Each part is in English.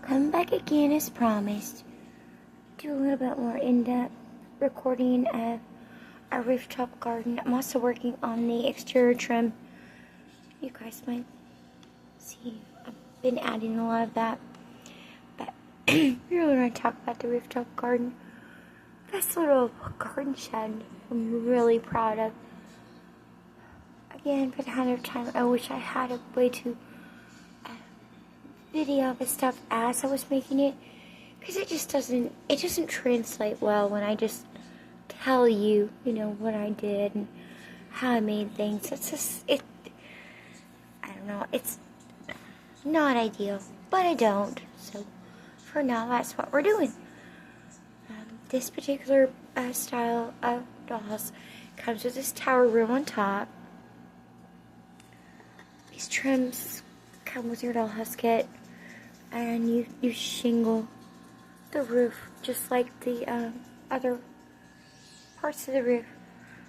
Come back again as promised. Do a little bit more in-depth recording of our rooftop garden. I'm also working on the exterior trim. You guys might see I've been adding a lot of that. But we really want to talk about the rooftop garden. This little garden shed I'm really proud of. Again, for the 100th time, I wish I had a way to video the stuff as I was making it, because it doesn't translate well when I just tell you, what I did and how I made things. I don't know, it's not ideal, but I don't, so for now that's what we're doing. This particular style of dollhouse comes with this tower room on top. These trims come with your dollhouse kit, and you shingle the roof just like the other parts of the roof.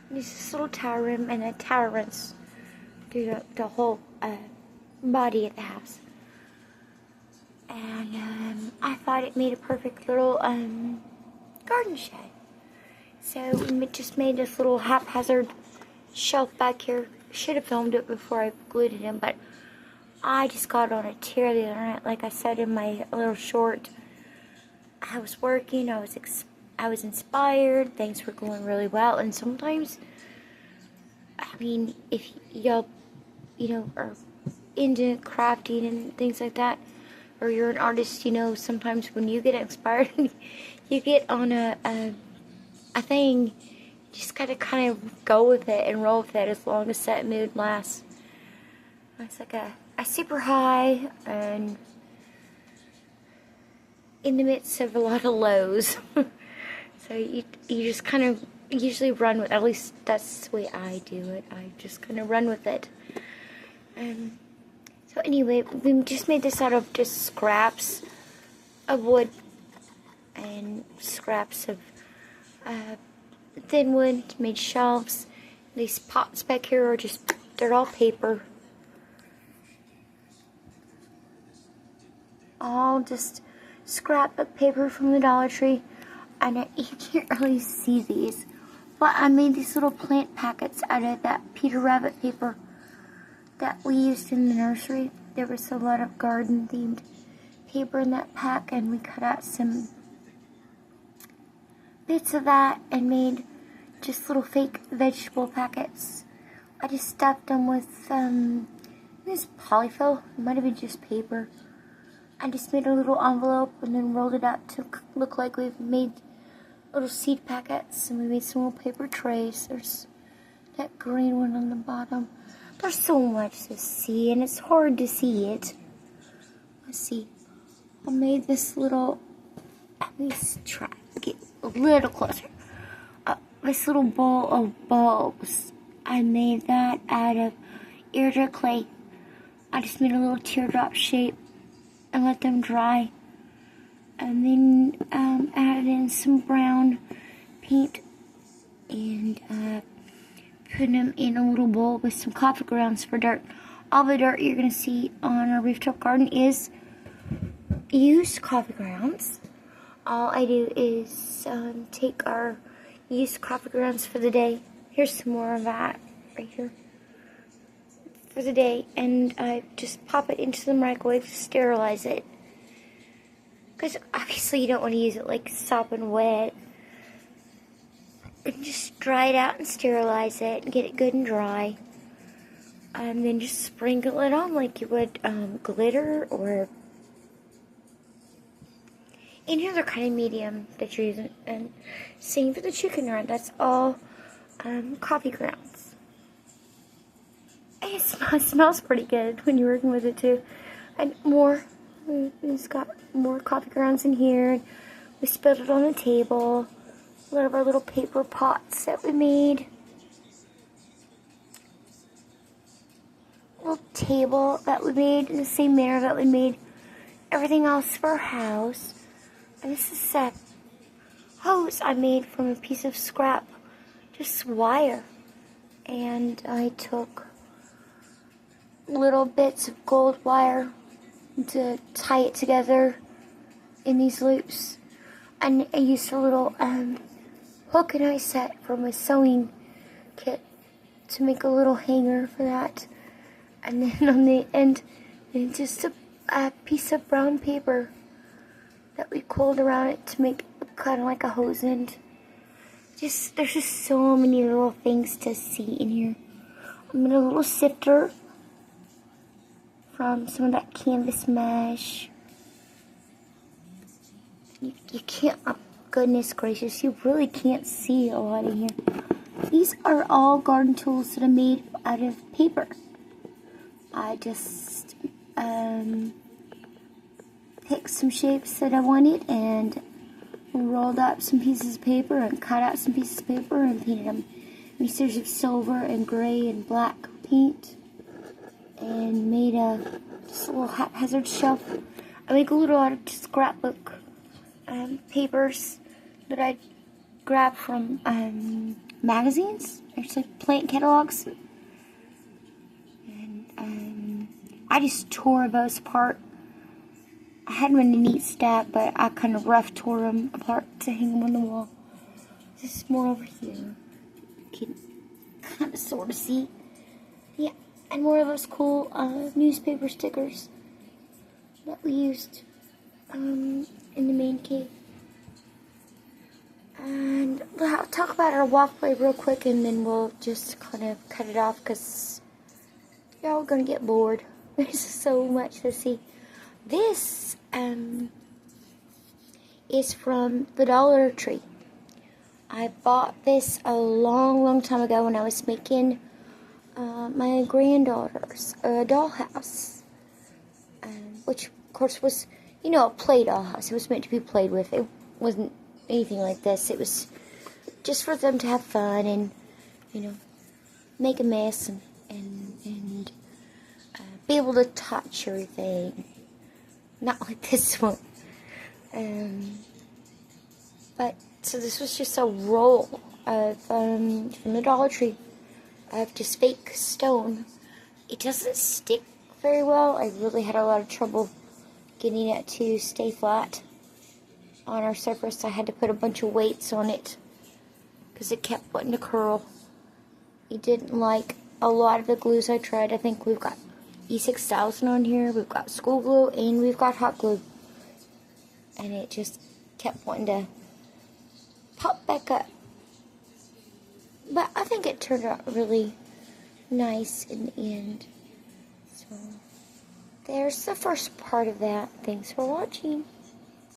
And there's this little tower rim, and a tower runs through the whole body of the house. And I thought it made a perfect little garden shed. So we just made this little haphazard shelf back here. Should have filmed it before I glued it in, but I just got on a tear the other night. Like I said in my little short, I was working, I was inspired, things were going really well, and sometimes, if y'all, are into crafting and things like that, or you're an artist, sometimes when you get inspired, you get on a thing, you just gotta kind of go with it and roll with it as long as that mood lasts. It's like a super high and in the midst of a lot of lows. So you just kind of usually run with, at least that's the way I do it. I just kind of run with it. So anyway, we just made this out of just scraps of wood and scraps of thin wood. Made shelves. These pots back here are they're all paper. All just scrapbook paper from the Dollar Tree. And you can't really see these, but I made these little plant packets out of that Peter Rabbit paper that we used in the nursery. There was a lot of garden themed paper in that pack, and we cut out some bits of that and made just little fake vegetable packets. I just stuffed them with this polyfill. It might have been just paper. I just made a little envelope and then rolled it out to look like we've made little seed packets, and we made some little paper trays. There's that green one on the bottom. There's so much to see, and it's hard to see it. Let's see. I made this little, let me try to get a little closer. This little bowl of bulbs. I made that out of air clay. I just made a little teardrop shape and let them dry, and then added in some brown paint and put them in a little bowl with some coffee grounds for dirt. All the dirt you're going to see on our rooftop garden is used coffee grounds. All I do is take our used coffee grounds for the day. Here's some more of that right here. For the day, and I just pop it into the microwave to sterilize it, because obviously you don't want to use it like sopping wet, and just dry it out and sterilize it and get it good and dry, and then just sprinkle it on like you would glitter or any other kind of medium that you're using. And same for the chicken run. That's all coffee grounds. It smells pretty good when you're working with it too. And more, we've got more coffee grounds in here. We spilled it on the table. A lot of our little paper pots that we made. A little table that we made in the same manner that we made everything else for our house. And this is a hose I made from a piece of scrap, just wire. And I took little bits of gold wire to tie it together in these loops. And I used a little hook and eye set from a sewing kit to make a little hanger for that. And then on the end, just a piece of brown paper that we coiled around it to make kind of like a hose end. There's just so many little things to see in here. I made a little sifter from some of that canvas mesh. You can't, oh, goodness gracious, you really can't see a lot in here. These are all garden tools that I made out of paper. I just picked some shapes that I wanted and rolled up some pieces of paper and cut out some pieces of paper and painted them mixtures of silver and gray and black paint, and made just a little haphazard shelf. I make a little out of scrapbook papers that I grab from magazines. There's like plant catalogs, and I just tore those apart. I had them in a neat stack, but I kind of rough tore them apart to hang them on the wall. This is more over here. You can kind of sort of see. Yeah, and more of those cool newspaper stickers that we used in the main cave. And I'll talk about our walkway real quick, and then we'll just kind of cut it off because y'all are going to get bored. There's so much to see. This is from the Dollar Tree. I bought this a long time ago when I was making my granddaughter's dollhouse, which of course was, a play dollhouse. It was meant to be played with. It wasn't anything like this. It was just for them to have fun and, make a mess and be able to touch everything. Not like this one. But, so this was just a roll of, from the Dollar Tree, of just fake stone. It doesn't stick very well. I really had a lot of trouble getting it to stay flat on our surface. I had to put a bunch of weights on it because it kept wanting to curl. It didn't like a lot of the glues I tried. I think we've got E6000 on here, we've got school glue, and we've got hot glue. And it just kept wanting to pop back up. But I think it turned out really nice in the end. So, there's the first part of that. Thanks for watching.